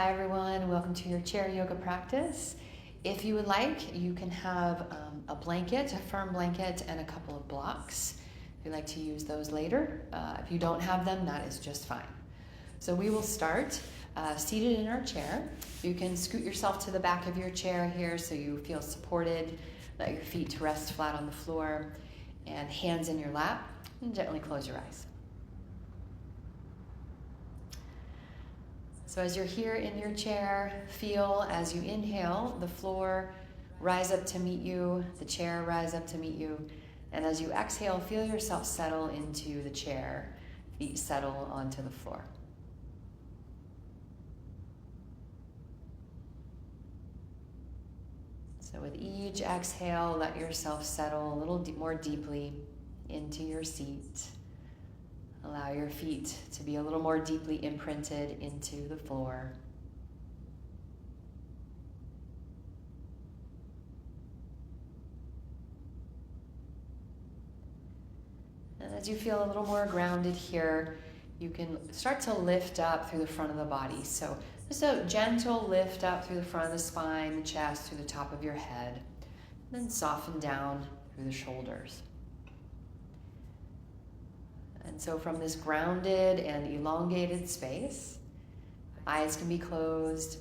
Hi everyone, welcome to your chair yoga practice. If you would like, you can have a blanket, a firm blanket, and a couple of blocks. If you'd like to use those later. If you don't have them, that is just fine. So we will start seated in our chair. You can scoot yourself to the back of your chair here so you feel supported. Let your feet rest flat on the floor and hands in your lap, and gently close your eyes. So as you're here in your chair, feel as you inhale, the floor rise up to meet you, the chair rise up to meet you, and as you exhale, feel yourself settle into the chair, feet settle onto the floor. So with each exhale, let yourself settle a little more deeply into your seat. Allow your feet to be a little more deeply imprinted into the floor. And as you feel a little more grounded here, you can start to lift up through the front of the body. So just a gentle lift up through the front of the spine, the chest, through the top of your head. And then soften down through the shoulders. And so from this grounded and elongated space, eyes can be closed.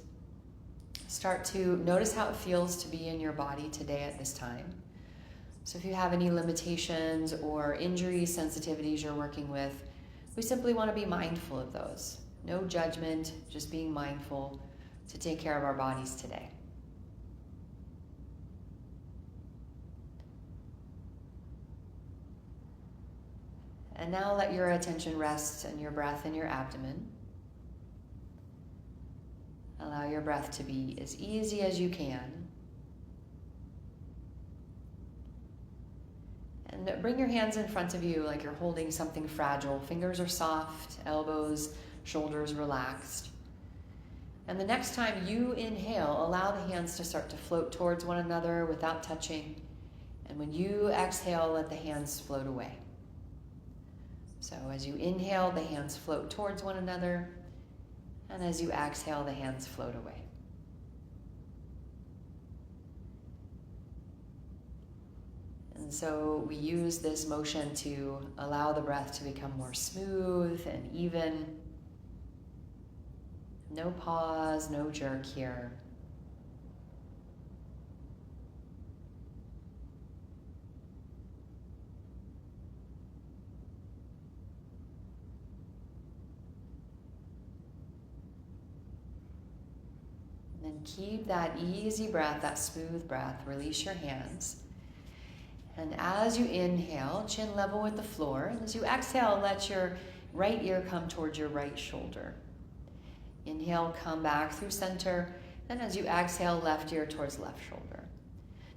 Start to notice how it feels to be in your body today at this time. So if you have any limitations or injuries, sensitivities you're working with, we simply want to be mindful of those. No judgment, just being mindful to take care of our bodies today. And now let your attention rest on your breath in your abdomen. Allow your breath to be as easy as you can. And bring your hands in front of you like you're holding something fragile. Fingers are soft, elbows, shoulders relaxed. And the next time you inhale, allow the hands to start to float towards one another without touching. And when you exhale, let the hands float away. So as you inhale, the hands float towards one another, and as you exhale, the hands float away. And so we use this motion to allow the breath to become more smooth and even. No pause, no jerk here. And keep that easy breath, that smooth breath. Release your hands. And as you inhale, chin level with the floor. And as you exhale, let your right ear come towards your right shoulder. Inhale, come back through center. And as you exhale, left ear towards left shoulder.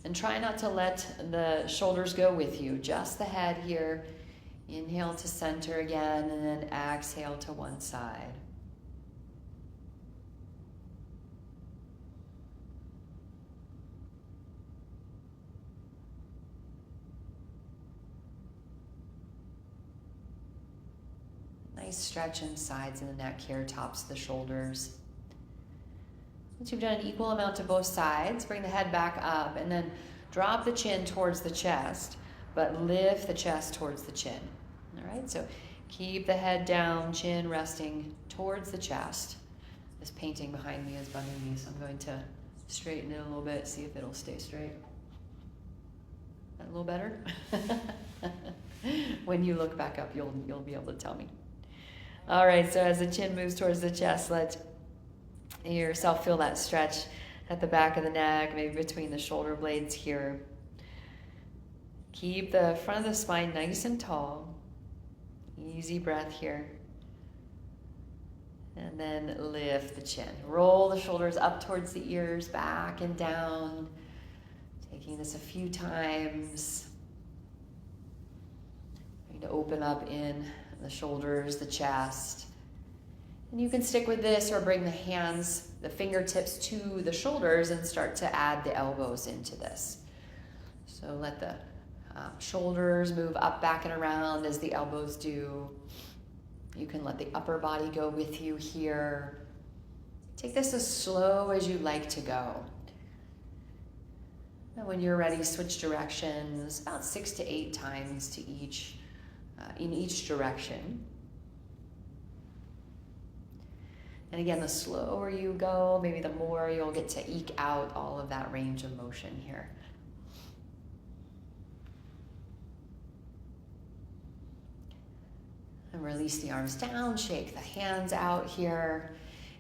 And try not to let the shoulders go with you, just the head here. Inhale to center again, and then exhale to one side. Nice stretch in sides of the neck here, tops of the shoulders. Once you've done an equal amount to both sides, bring the head back up and then drop the chin towards the chest, but lift the chest towards the chin. All right, so keep the head down, chin resting towards the chest. This painting behind me is bugging me, so I'm going to straighten it a little bit, see if it'll stay straight. That a little better? When you look back up, you'll be able to tell me. All right, so as the chin moves towards the chest, let yourself feel that stretch at the back of the neck, maybe between the shoulder blades here. Keep the front of the spine nice and tall. Easy breath here. And then lift the chin. Roll the shoulders up towards the ears, back and down. Taking this a few times. Trying to open up in the shoulders, the chest. And you can stick with this or bring the hands, the fingertips to the shoulders and start to add the elbows into this. So let the shoulders move up, back, and around as the elbows do. You can let the upper body go with you here. Take this as slow as you'd like to go. And when you're ready, switch directions about 6 to 8 times to in each direction. And again, the slower you go, maybe the more you'll get to eke out all of that range of motion here. And release the arms down, shake the hands out here.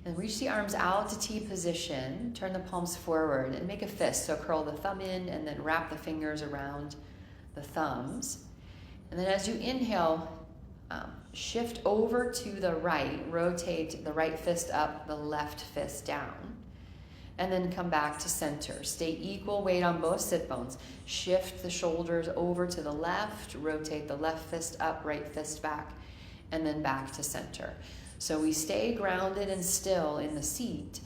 And reach the arms out to T position. Turn the palms forward and make a fist. So curl the thumb in and then wrap the fingers around the thumbs. And then as you inhale, shift over to the right. Rotate the right fist up, the left fist down. And then come back to center. Stay equal weight on both sit bones. Shift the shoulders over to the left. Rotate the left fist up, right fist back. And then back to center. So we stay grounded and still in the seat.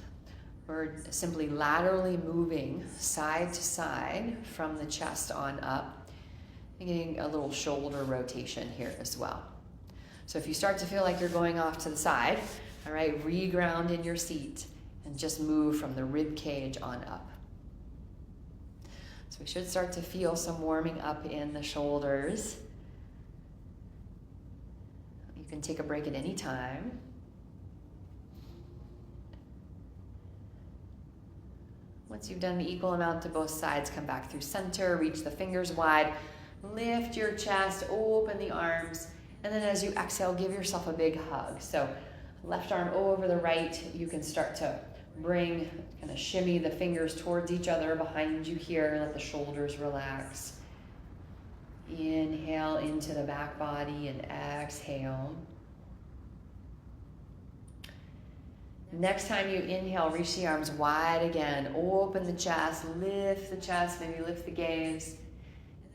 We're simply laterally moving side to side from the chest on up. And getting a little shoulder rotation here as well. So if you start to feel like you're going off to the side, all right, re-ground in your seat and just move from the rib cage on up. So we should start to feel some warming up in the shoulders. You can take a break at any time. Once you've done the equal amount to both sides, come back through center, reach the fingers wide, lift your chest, open the arms, and then as you exhale, give yourself a big hug. So left arm over the right, you can start to bring, kind of shimmy the fingers towards each other behind you here, let the shoulders relax. Inhale into the back body and exhale. Next time you inhale, reach the arms wide again. Open the chest, lift the chest, maybe lift the gaze.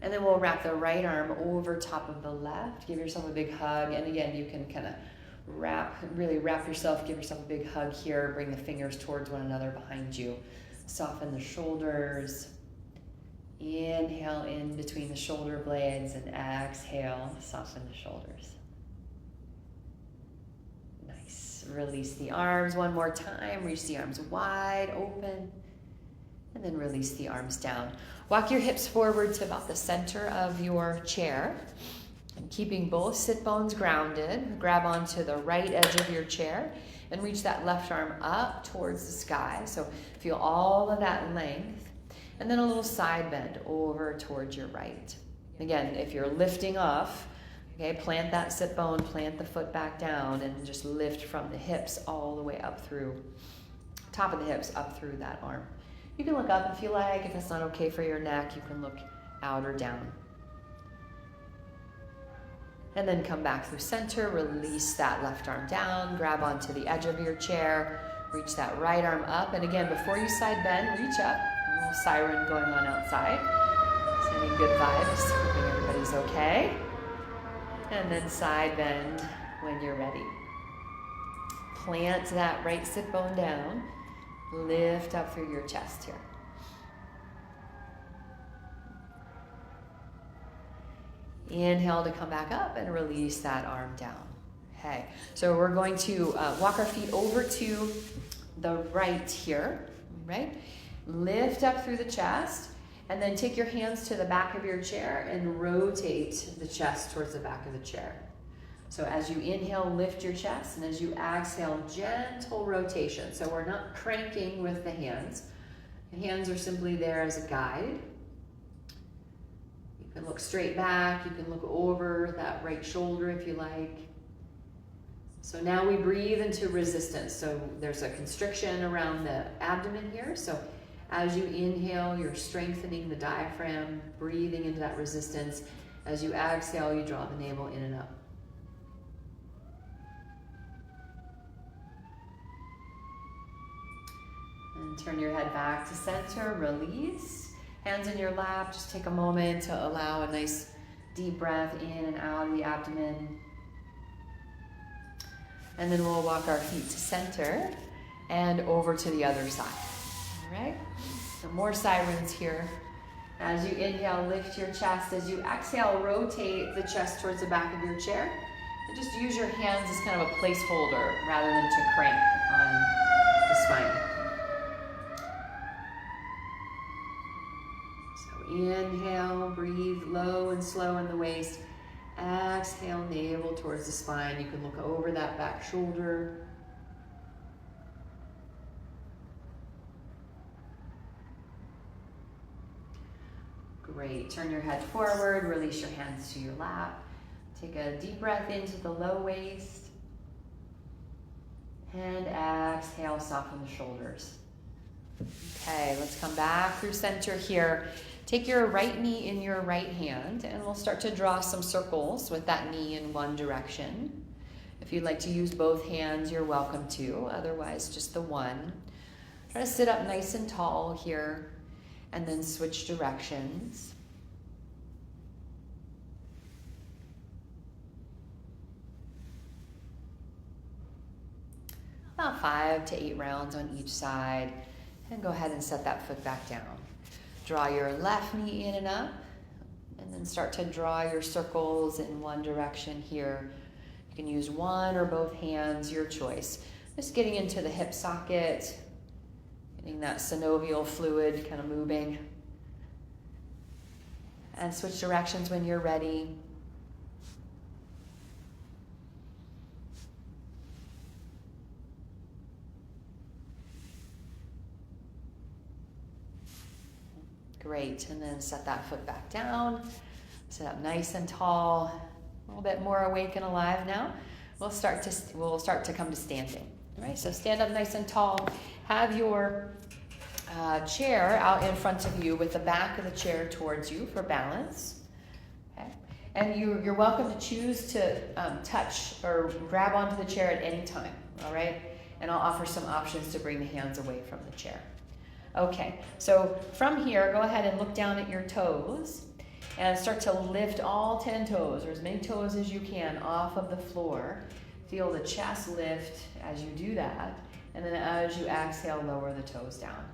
And then we'll wrap the right arm over top of the left. Give yourself a big hug. And again, you can kind of really wrap yourself, give yourself a big hug here. Bring the fingers towards one another behind you. Soften the shoulders. Inhale in between the shoulder blades and exhale, soften the shoulders. Nice. Release the arms one more time. Reach the arms wide open. And then release the arms down. Walk your hips forward to about the center of your chair. And keeping both sit bones grounded, grab onto the right edge of your chair and reach that left arm up towards the sky. So feel all of that length. And then a little side bend over towards your right. Again, if you're lifting off, okay, plant that sit bone, plant the foot back down, and just lift from the hips all the way up through, top of the hips up through that arm. You can look up if you like. If that's not okay for your neck, you can look out or down. And then come back through center, release that left arm down, grab onto the edge of your chair, reach that right arm up. And again, before you side bend, reach up. A little siren going on outside. Sending good vibes, hoping everybody's okay. And then side bend when you're ready. Plant that right sit bone down. Lift up through your chest here. Inhale to come back up and release that arm down. Okay, so we're going to walk our feet over to the right here, right? Lift up through the chest, and then take your hands to the back of your chair and rotate the chest towards the back of the chair. So as you inhale, lift your chest, and as you exhale, gentle rotation. So we're not cranking with the hands. The hands are simply there as a guide. You can look straight back. You can look over that right shoulder if you like. So now we breathe into resistance. So there's a constriction around the abdomen here. So as you inhale, you're strengthening the diaphragm, breathing into that resistance. As you exhale, you draw the navel in and up. And turn your head back to center, release. Hands in your lap, just take a moment to allow a nice deep breath in and out of the abdomen. And then we'll walk our feet to center and over to the other side. All right? So more sirens here. As you inhale, lift your chest. As you exhale, rotate the chest towards the back of your chair. And just use your hands as kind of a placeholder rather than to crank on the spine. So inhale, breathe low and slow in the waist. Exhale, navel towards the spine. You can look over that back shoulder. Great. Turn your head forward, release your hands to your lap. Take a deep breath into the low waist. And exhale, soften the shoulders. Okay, let's come back through center here. Take your right knee in your right hand, and we'll start to draw some circles with that knee in one direction. If you'd like to use both hands, you're welcome to. Otherwise, just the one. Try to sit up nice and tall here, and then switch directions. About 5 to 8 rounds on each side. And go ahead and set that foot back down. Draw your left knee in and up, and then start to draw your circles in one direction here. You can use one or both hands, your choice. Just getting into the hip socket, getting that synovial fluid kind of moving. And switch directions when you're ready. Great, and then set that foot back down. Sit up nice and tall, a little bit more awake and alive now. We'll start to come to standing. All right, so stand up nice and tall. Have your chair out in front of you with the back of the chair towards you for balance. Okay, and you're welcome to choose to touch or grab onto the chair at any time. All right, and I'll offer some options to bring the hands away from the chair. Okay, so from here, go ahead and look down at your toes and start to lift all 10 toes, or as many toes as you can, off of the floor. Feel the chest lift as you do that, and then as you exhale, lower the toes down.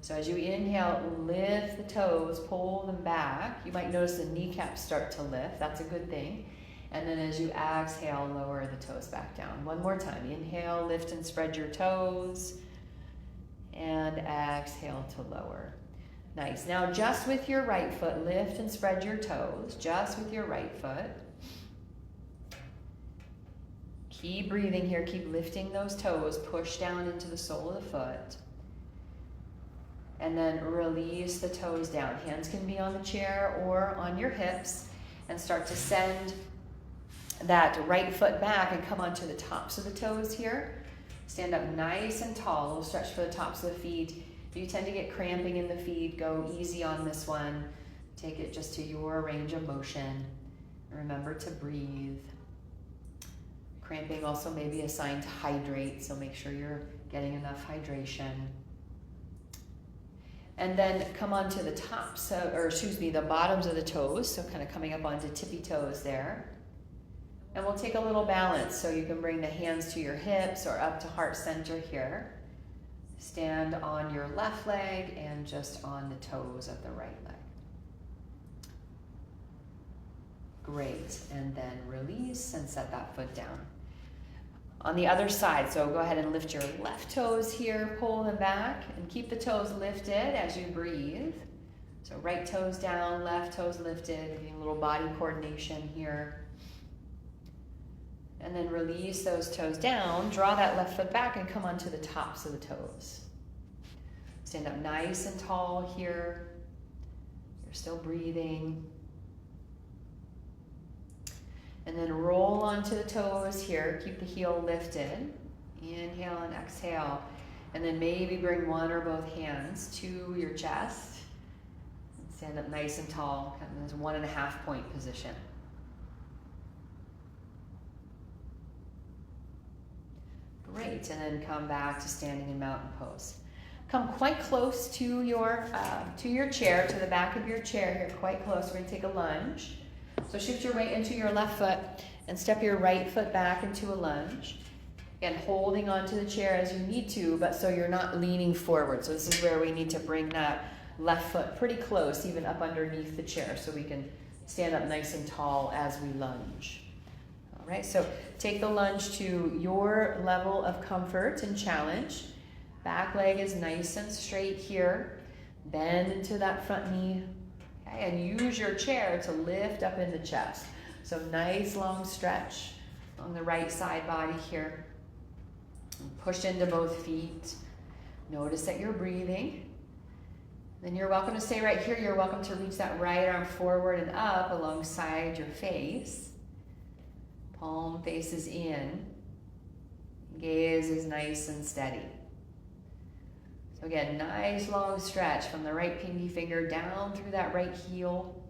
So as you inhale, lift the toes, pull them back. You might notice the kneecaps start to lift. That's a good thing. And then as you exhale, lower the toes back down. One more time. Inhale, lift and spread your toes. And exhale to lower. Nice. Now just with your right foot, lift and spread your toes. Just with your right foot. Keep breathing here. Keep lifting those toes. Push down into the sole of the foot. And then release the toes down. Hands can be on the chair or on your hips. And start to send that right foot back and come onto the tops of the toes here. Stand up nice and tall. We'll stretch for the tops of the feet. If you tend to get cramping in the feet, go easy on this one. Take it just to your range of motion. Remember to breathe. Cramping also may be a sign to hydrate, so make sure you're getting enough hydration. And then come onto the tops, the bottoms of the toes, so kind of coming up onto tippy toes there. And we'll take a little balance, so you can bring the hands to your hips or up to heart center here. Stand on your left leg and just on the toes of the right leg. Great, and then release and set that foot down. On the other side, so go ahead and lift your left toes here, pull them back, and keep the toes lifted as you breathe. So right toes down, left toes lifted, getting a little body coordination here. And then release those toes down, draw that left foot back and come onto the tops of the toes. Stand up nice and tall here. You're still breathing. And then roll onto the toes here. Keep the heel lifted. Inhale and exhale. And then maybe bring one or both hands to your chest. Stand up nice and tall, kind of in this 1.5 point position. Great, and then come back to standing in mountain pose. Come quite close to your chair, to the back of your chair here, quite close. We're going to take a lunge. So shift your weight into your left foot and step your right foot back into a lunge. Again, holding onto the chair as you need to, but so you're not leaning forward. So this is where we need to bring that left foot pretty close, even up underneath the chair, so we can stand up nice and tall as we lunge. All right, so take the lunge to your level of comfort and challenge. Back leg is nice and straight here. Bend into that front knee. Okay, and use your chair to lift up in the chest. So nice long stretch on the right side body here. And push into both feet. Notice that you're breathing. Then you're welcome to stay right here. You're welcome to reach that right arm forward and up alongside your face. Palm faces in. Gaze is nice and steady. So again, nice long stretch from the right pinky finger down through that right heel.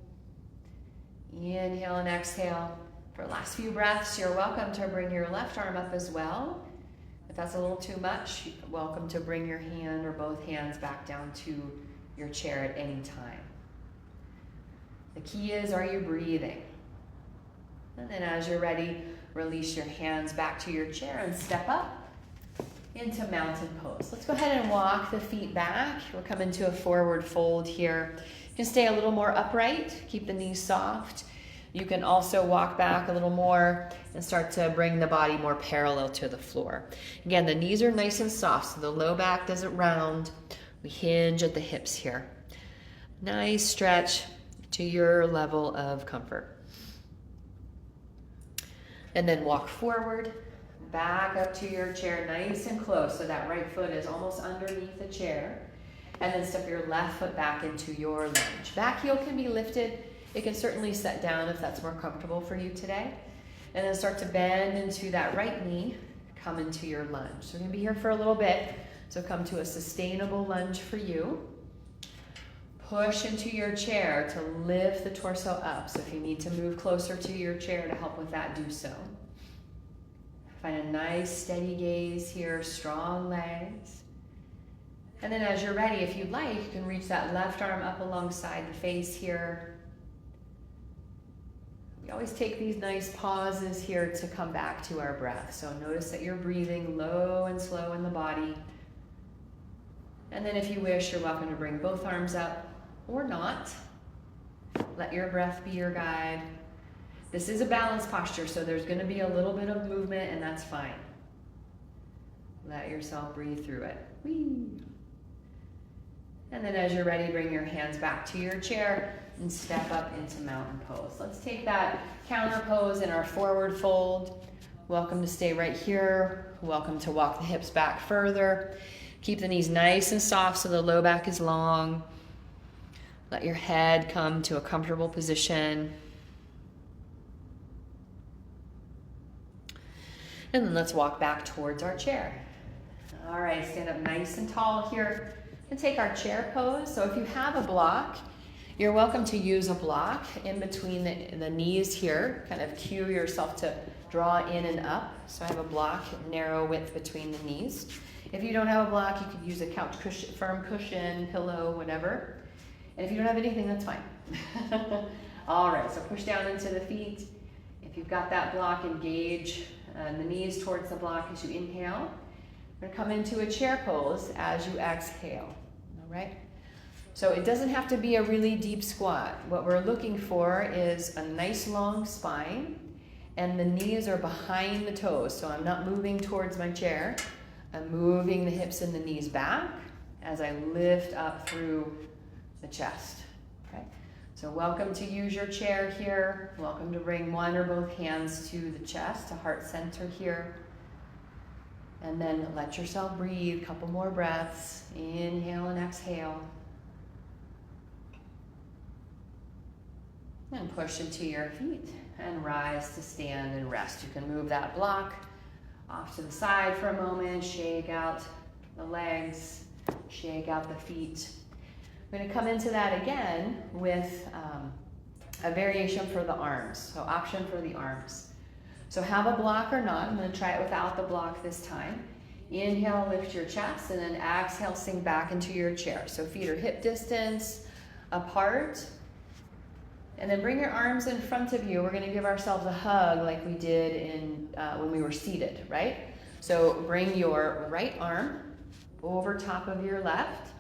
Inhale and exhale. For the last few breaths, you're welcome to bring your left arm up as well. If that's a little too much, you're welcome to bring your hand or both hands back down to your chair at any time. The key is, are you breathing? And then as you're ready, release your hands back to your chair and step up into mountain pose. Let's go ahead and walk the feet back. We'll come into a forward fold here. You can stay a little more upright, keep the knees soft. You can also walk back a little more and start to bring the body more parallel to the floor. Again, the knees are nice and soft, so the low back doesn't round. We hinge at the hips here. Nice stretch to your level of comfort. And then walk forward, back up to your chair nice and close so that right foot is almost underneath the chair. And then step your left foot back into your lunge. Back heel can be lifted. It can certainly set down if that's more comfortable for you today. And then start to bend into that right knee, come into your lunge. So we're gonna be here for a little bit. So come to a sustainable lunge for you. Push into your chair to lift the torso up. So if you need to move closer to your chair to help with that, do so. Find a nice steady gaze here, strong legs. And then as you're ready, if you'd like, you can reach that left arm up alongside the face here. We always take these nice pauses here to come back to our breath. So notice that you're breathing low and slow in the body. And then if you wish, you're welcome to bring both arms up or not. Let your breath be your guide. This is a balance posture, so there's going to be a little bit of movement, and that's fine. Let yourself breathe through it. Whee! And then as you're ready, bring your hands back to your chair and step up into mountain pose. Let's take that counter pose in our forward fold. Welcome to stay right here. Welcome to walk the hips back further. Keep the knees nice and soft so the low back is long. Let your head come to a comfortable position. And then let's walk back towards our chair. All right, stand up nice and tall here and take our chair pose. So if you have a block, you're welcome to use a block in between the knees here. Kind of cue yourself to draw in and up. So I have a block, narrow width between the knees. If you don't have a block, you could use a couch cushion, firm cushion, pillow, whatever. And if you don't have anything, that's fine. All right, so push down into the feet. If you've got that block, engage the knees towards the block as you inhale. We're gonna come into a chair pose as you exhale, all right? So it doesn't have to be a really deep squat. What we're looking for is a nice long spine, and the knees are behind the toes. So I'm not moving towards my chair. I'm moving the hips and the knees back as I lift up through the chest, okay? So welcome to use your chair here. Welcome to bring one or both hands to the chest, to heart center here. And then let yourself breathe, a couple more breaths. Inhale and exhale. And push into your feet and rise to stand and rest. You can move that block off to the side for a moment, shake out the legs, shake out the feet. We're gonna come into that again with a variation for the arms, so option for the arms. So have a block or not. I'm gonna try it without the block this time. Inhale, lift your chest, and then exhale, sink back into your chair. So feet are hip distance apart. And then bring your arms in front of you. We're gonna give ourselves a hug like we did in when we were seated, right? So bring your right arm over top of your left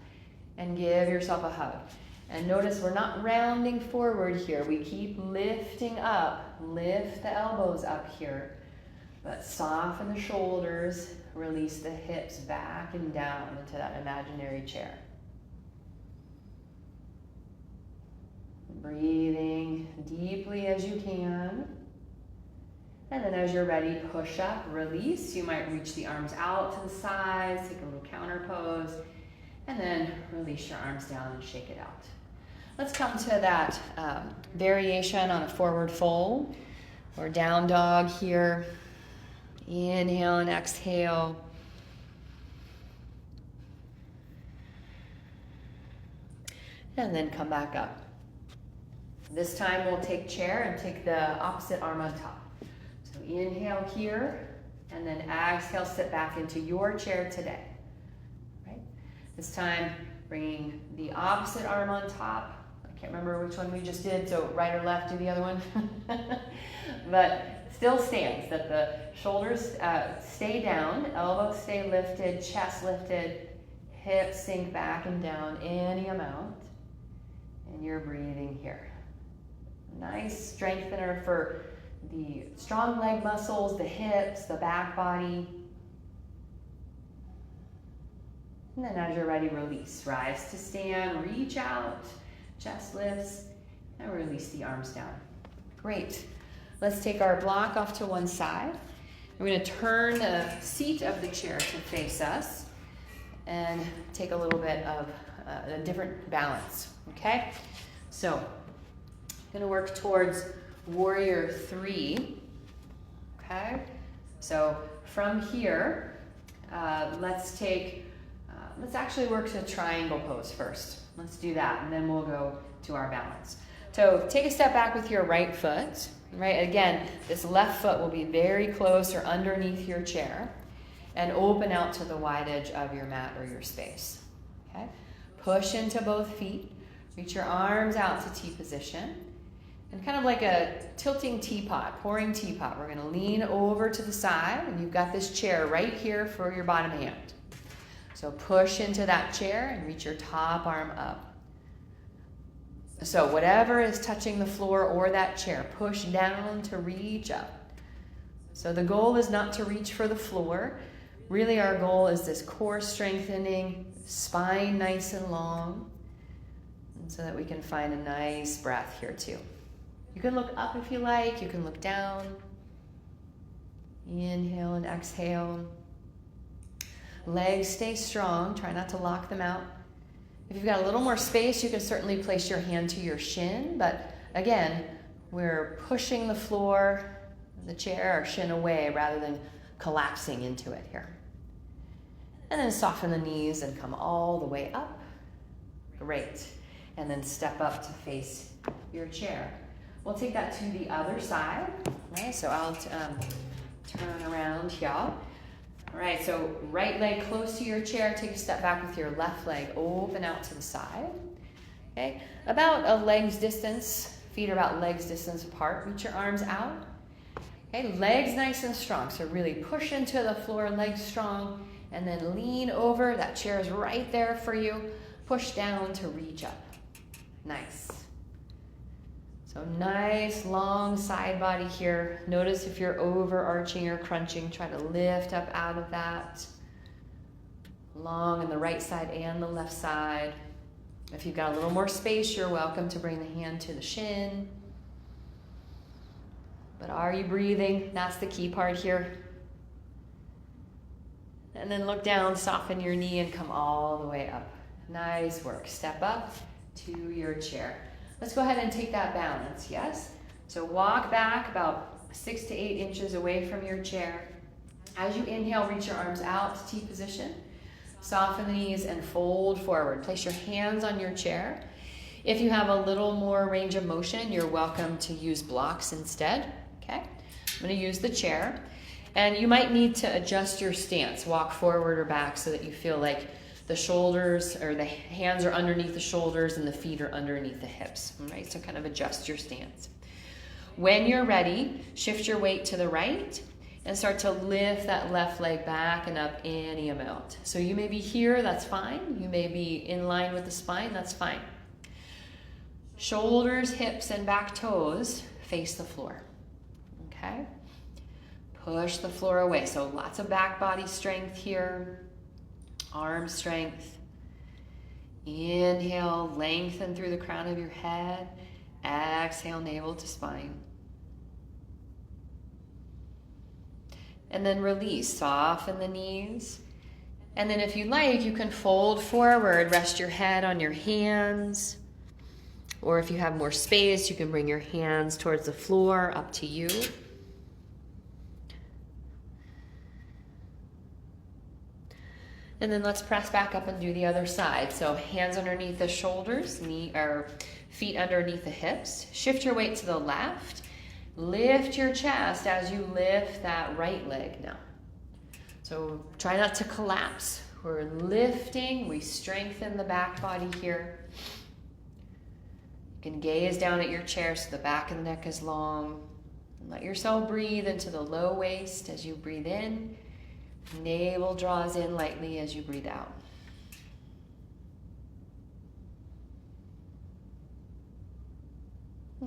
and give yourself a hug. And notice we're not rounding forward here. We keep lifting up, lift the elbows up here. But soften the shoulders, release the hips back and down into that imaginary chair. Breathing deeply as you can. And then as you're ready, push up, release. You might reach the arms out to the sides, take a little counter pose, and then release your arms down and shake it out. Let's come to that variation on a forward fold or down dog here. Inhale and exhale. And then come back up. This time we'll take chair and take the opposite arm on top. So inhale here, and then exhale, sit back into your chair today. Right? This time, bringing the opposite arm on top. I can't remember which one we just did, so right or left, do the other one. But still stands, that the shoulders stay down, elbows stay lifted, chest lifted, hips sink back and down any amount. And you're breathing here. Nice strengthener for the strong leg muscles, the hips, the back body. And then as you're ready, release. Rise to stand, reach out, chest lifts, and release the arms down. Great. Let's take our block off to one side. We're going to turn the seat of the chair to face us and take a little bit of a different balance, okay? So, I'm going to work towards warrior 3, okay? So, from here, let's actually work to triangle pose first. Let's do that, and then we'll go to our balance. So, take a step back with your right foot, right? Again, this left foot will be very close or underneath your chair, and open out to the wide edge of your mat or your space, okay? Push into both feet, reach your arms out to T position, and kind of like a tilting teapot, pouring teapot, we're gonna lean over to the side, and you've got this chair right here for your bottom hand. So push into that chair and reach your top arm up. So whatever is touching the floor or that chair, push down to reach up. So the goal is not to reach for the floor. Really our goal is this core strengthening, spine nice and long, and so that we can find a nice breath here too. You can look up if you like, you can look down. Inhale and exhale. Legs stay strong, try not to lock them out. If you've got a little more space, you can certainly place your hand to your shin, but again, we're pushing the floor, the chair, or shin away rather than collapsing into it here. And then soften the knees and come all the way up. Great. And then step up to face your chair. We'll take that to the other side. Okay, so I'll turn around here. All right, so right leg close to your chair. Take a step back with your left leg open out to the side. Okay, about a leg's distance. Feet are about legs distance apart. Reach your arms out. Okay, legs nice and strong. So really push into the floor, legs strong, and then lean over. That chair is right there for you. Push down to reach up. Nice. So nice long side body here. Notice if you're overarching or crunching, try to lift up out of that. Long on the right side and the left side. If you've got a little more space, you're welcome to bring the hand to the shin. But are you breathing? That's the key part here. And then look down, soften your knee, and come all the way up. Nice work. Step up to your chair. Let's go ahead and take that balance, yes? So walk back about 6 to 8 inches away from your chair. As you inhale, reach your arms out to T position. Soften the knees and fold forward. Place your hands on your chair. If you have a little more range of motion, you're welcome to use blocks instead, okay? I'm gonna use the chair. And you might need to adjust your stance, walk forward or back so that you feel like the shoulders or the hands are underneath the shoulders and the feet are underneath the hips, all right? So kind of adjust your stance. When you're ready, shift your weight to the right and start to lift that left leg back and up any amount. So you may be here, that's fine. You may be in line with the spine, that's fine. Shoulders, hips, and back toes face the floor, okay? Push the floor away. So lots of back body strength here. Arm strength. Inhale, lengthen through the crown of your head. Exhale, navel to spine. And then release, soften the knees. And then if you like, you can fold forward, rest your head on your hands. Or if you have more space, you can bring your hands towards the floor, up to you. And then let's press back up and do the other side. So hands underneath the shoulders, feet underneath the hips. Shift your weight to the left. Lift your chest as you lift that right leg now. So try not to collapse. We're lifting, we strengthen the back body here. You can gaze down at your chair so the back of the neck is long. And let yourself breathe into the low waist as you breathe in. Navel draws in lightly as you breathe out.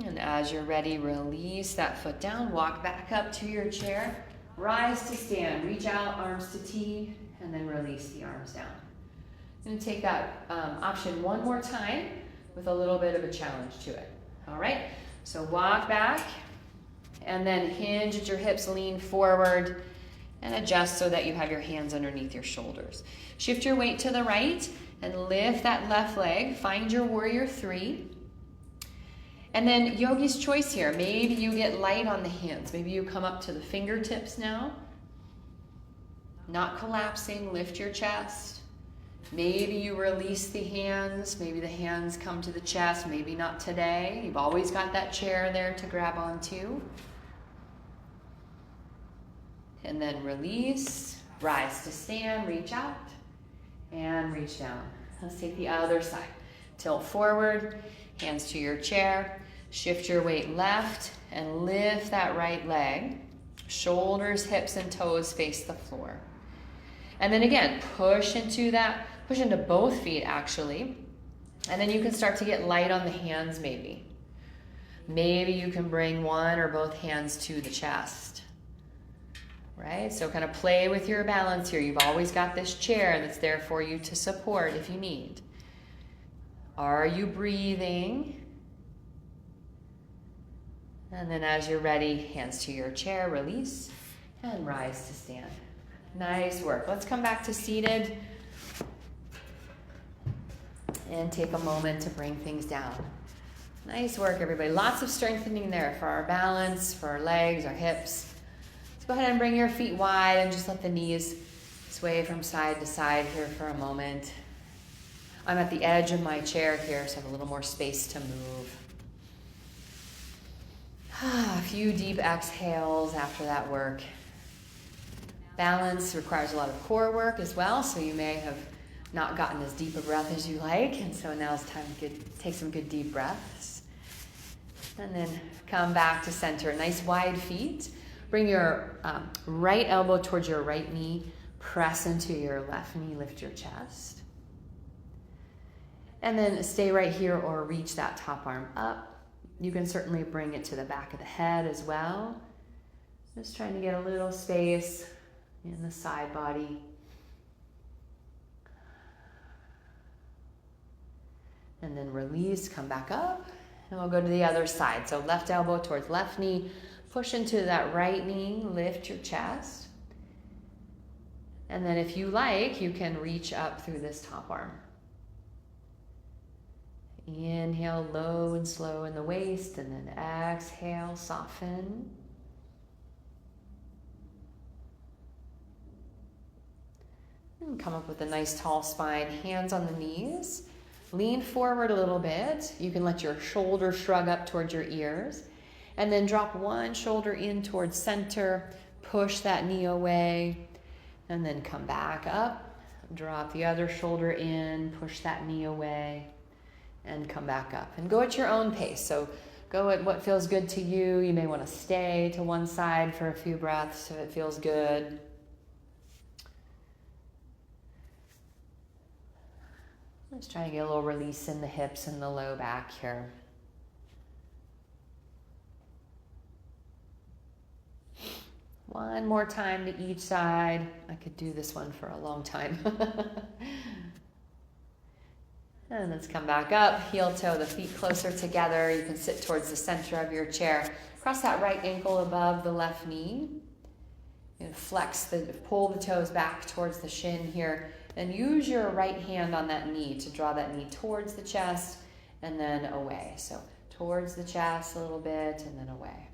And as you're ready, release that foot down, walk back up to your chair, rise to stand, reach out, arms to T, and then release the arms down. I'm going to take that option one more time with a little bit of a challenge to it. All right, so walk back, and then hinge at your hips, lean forward, and adjust so that you have your hands underneath your shoulders. Shift your weight to the right, and lift that left leg, find your warrior three. And then yogi's choice here. Maybe you get light on the hands. Maybe you come up to the fingertips now. Not collapsing, lift your chest. Maybe you release the hands. Maybe the hands come to the chest. Maybe not today. You've always got that chair there to grab onto. And then release, rise to stand, reach out, and reach down. Let's take the other side. Tilt forward, hands to your chair. Shift your weight left and lift that right leg. Shoulders, hips, and toes face the floor. And then again, push into both feet actually. And then you can start to get light on the hands maybe. Maybe you can bring one or both hands to the chest. Right? So kind of play with your balance here. You've always got this chair that's there for you to support if you need. Are you breathing? And then as you're ready, hands to your chair, release, and rise to stand. Nice work. Let's come back to seated and take a moment to bring things down. Nice work, everybody. Lots of strengthening there for our balance, for our legs, our hips. Let's go ahead and bring your feet wide and just let the knees sway from side to side here for a moment. I'm at the edge of my chair here, so I have a little more space to move. A few deep exhales after that work. Balance requires a lot of core work as well, so you may have not gotten as deep a breath as you like, and so now it's time to take some good deep breaths. And then come back to center. Nice wide feet. Bring your right elbow towards your right knee. Press into your left knee. Lift your chest. And then stay right here or reach that top arm up. You can certainly bring it to the back of the head as well. Just trying to get a little space in the side body. And then release, come back up, and we'll go to the other side. So left elbow towards left knee, push into that right knee, lift your chest. And then if you like, you can reach up through this top arm. Inhale low and slow in the waist, and then exhale, soften. And come up with a nice tall spine, hands on the knees. Lean forward a little bit. You can let your shoulders shrug up towards your ears. And then drop one shoulder in towards center. Push that knee away. And then come back up. Drop the other shoulder in. Push that knee away. And come back up. And go at your own pace. So go at what feels good to you. You may want to stay to one side for a few breaths if it feels good. Let's try to get a little release in the hips and the low back here. One more time to each side. I could do this one for a long time. And let's come back up, heel toe, the feet closer together. You can sit towards the center of your chair. Cross that right ankle above the left knee. And pull the toes back towards the shin here. And use your right hand on that knee to draw that knee towards the chest and then away. So towards the chest a little bit and then away.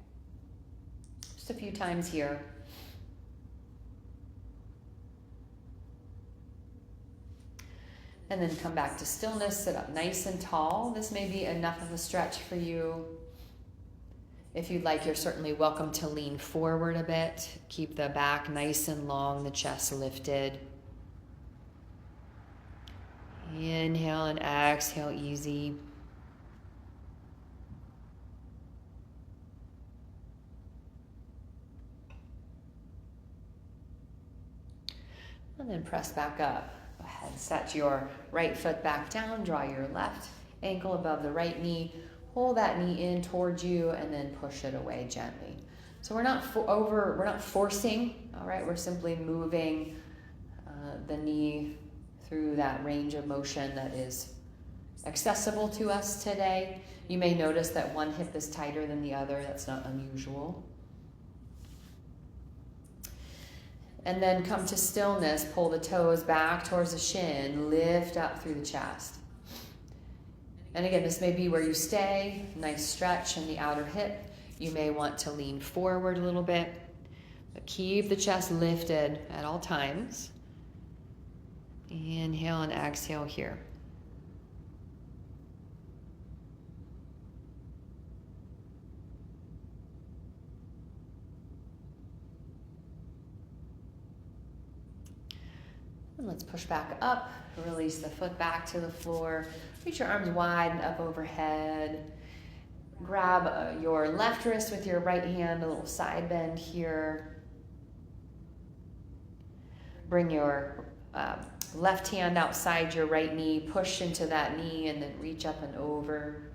Just a few times here. And then come back to stillness, sit up nice and tall. This may be enough of a stretch for you. If you'd like, you're certainly welcome to lean forward a bit. Keep the back nice and long, the chest lifted. Inhale and exhale, easy. And then press back up. Go ahead, set your right foot back down, draw your left ankle above the right knee, pull that knee in towards you, and then push it away gently. So we're not forcing, all right? We're simply moving the knee through that range of motion that is accessible to us today. You may notice that one hip is tighter than the other. That's not unusual. And then come to stillness, pull the toes back towards the shin, lift up through the chest. And again, this may be where you stay, nice stretch in the outer hip. You may want to lean forward a little bit, but keep the chest lifted at all times. Inhale and exhale here. And let's push back up, release the foot back to the floor. Reach your arms wide and up overhead. Grab your left wrist with your right hand, a little side bend here. Bring your left hand outside your right knee, push into that knee, and then reach up and over.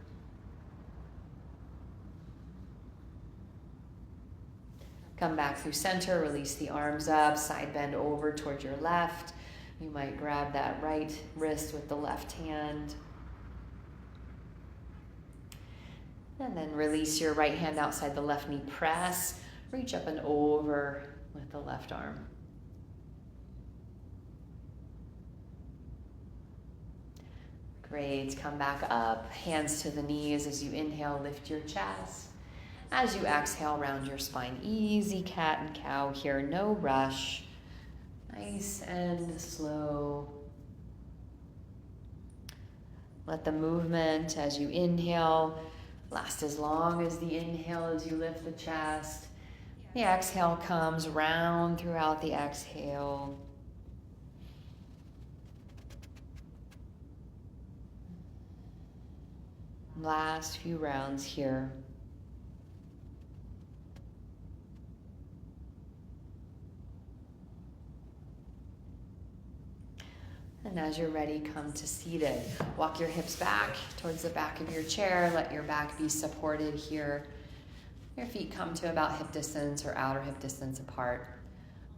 Come back through center, release the arms up, side bend over towards your left. You might grab that right wrist with the left hand. And then release your right hand outside the left knee, press, reach up and over with the left arm. Great, come back up, hands to the knees as you inhale, lift your chest. As you exhale, round your spine, easy cat and cow here, no rush. Nice and slow. Let the movement as you inhale last as long as the inhale as you lift the chest. The exhale comes round throughout the exhale. Last few rounds here. And as you're ready, come to seated. Walk your hips back towards the back of your chair. Let your back be supported here. Your feet come to about hip distance or outer hip distance apart.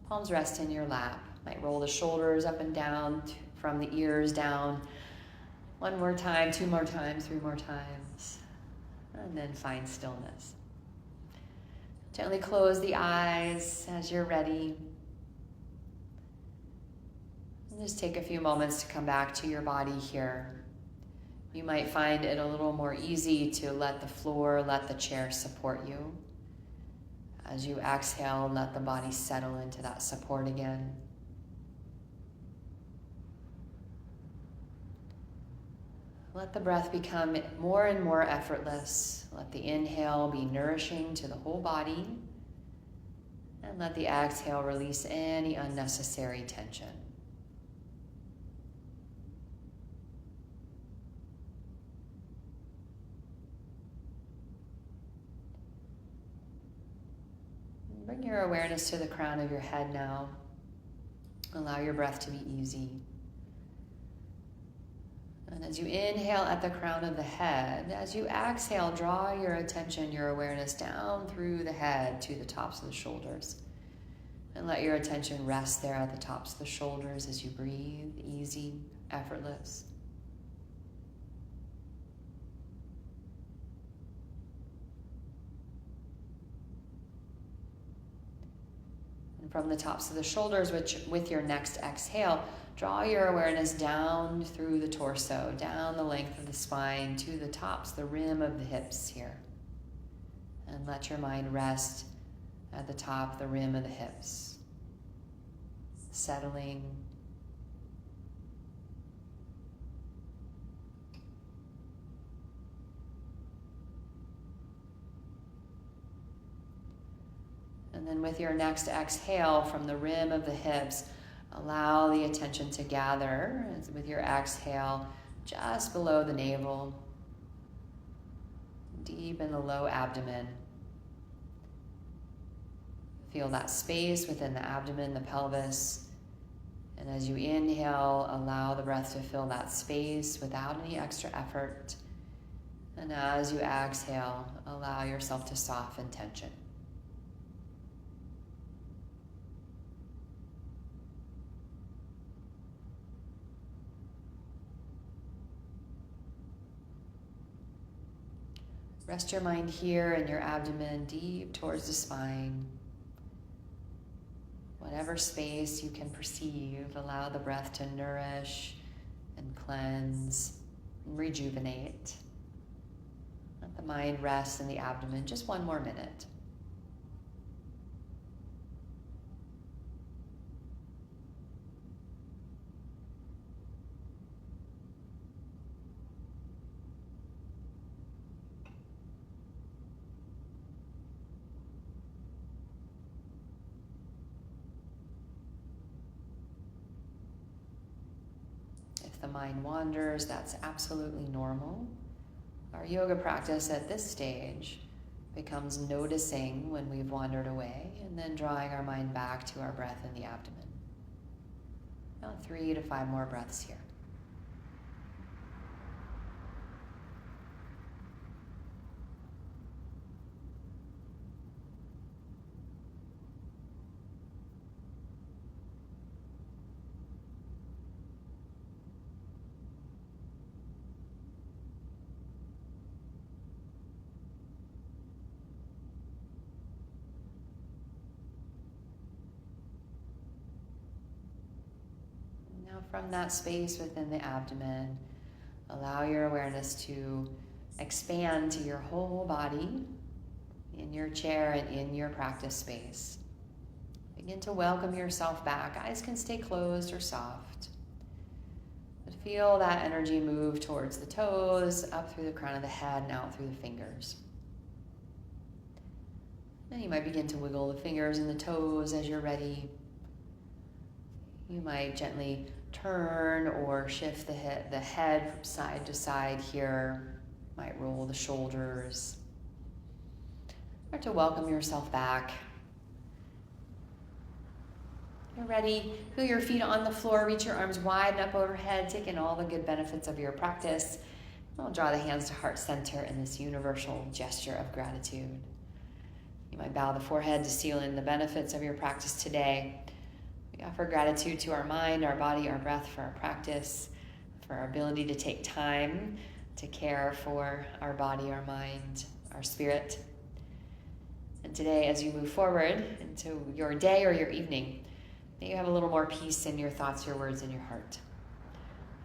Palms rest in your lap. Might roll the shoulders up and down from the ears down. One more time, two more times, three more times. And then find stillness. Gently close the eyes as you're ready. Just take a few moments to come back to your body here. You might find it a little more easy to let the floor, let the chair support you. As you exhale, let the body settle into that support again. Let the breath become more and more effortless. Let the inhale be nourishing to the whole body. And let the exhale release any unnecessary tension. Bring your awareness to the crown of your head now. Allow your breath to be easy. And as you inhale at the crown of the head, as you exhale, draw your attention, your awareness down through the head to the tops of the shoulders. And let your attention rest there at the tops of the shoulders as you breathe, easy, effortless. And from the tops of the shoulders, which with your next exhale, draw your awareness down through the torso, down the length of the spine to the tops, the rim of the hips here. And let your mind rest at the top, the rim of the hips. Settling. And then with your next exhale from the rim of the hips, allow the attention to gather with your exhale just below the navel, deep in the low abdomen. Feel that space within the abdomen, the pelvis. And as you inhale, allow the breath to fill that space without any extra effort. And as you exhale, allow yourself to soften tension. Rest your mind here in your abdomen, deep towards the spine. Whatever space you can perceive, allow the breath to nourish and cleanse and rejuvenate. Let the mind rest in the abdomen just one more minute. If the mind wanders, that's absolutely normal. Our yoga practice at this stage becomes noticing when we've wandered away and then drawing our mind back to our breath in the abdomen. Now 3 to 5 more breaths here. From that space within the abdomen, allow your awareness to expand to your whole body in your chair and in your practice space. Begin to welcome yourself back. Eyes can stay closed or soft. But feel that energy move towards the toes, up through the crown of the head and out through the fingers. Then you might begin to wiggle the fingers and the toes as you're ready. You might gently turn or shift the head from side to side here. Might roll the shoulders. Start to welcome yourself back. You're ready. Feel your feet on the floor. Reach your arms wide and up overhead. Take in all the good benefits of your practice. I'll draw the hands to heart center in this universal gesture of gratitude. You might bow the forehead to seal in the benefits of your practice today. We offer gratitude to our mind, our body, our breath for our practice, for our ability to take time to care for our body, our mind, our spirit. And today, as you move forward into your day or your evening, may you have a little more peace in your thoughts, your words, and your heart.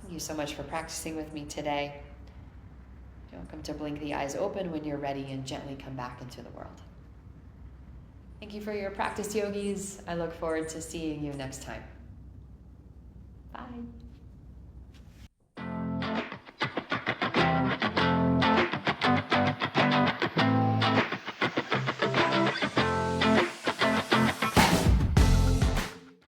Thank you so much for practicing with me today. You're welcome to blink the eyes open when you're ready and gently come back into the world. Thank you for your practice, yogis. I look forward to seeing you next time.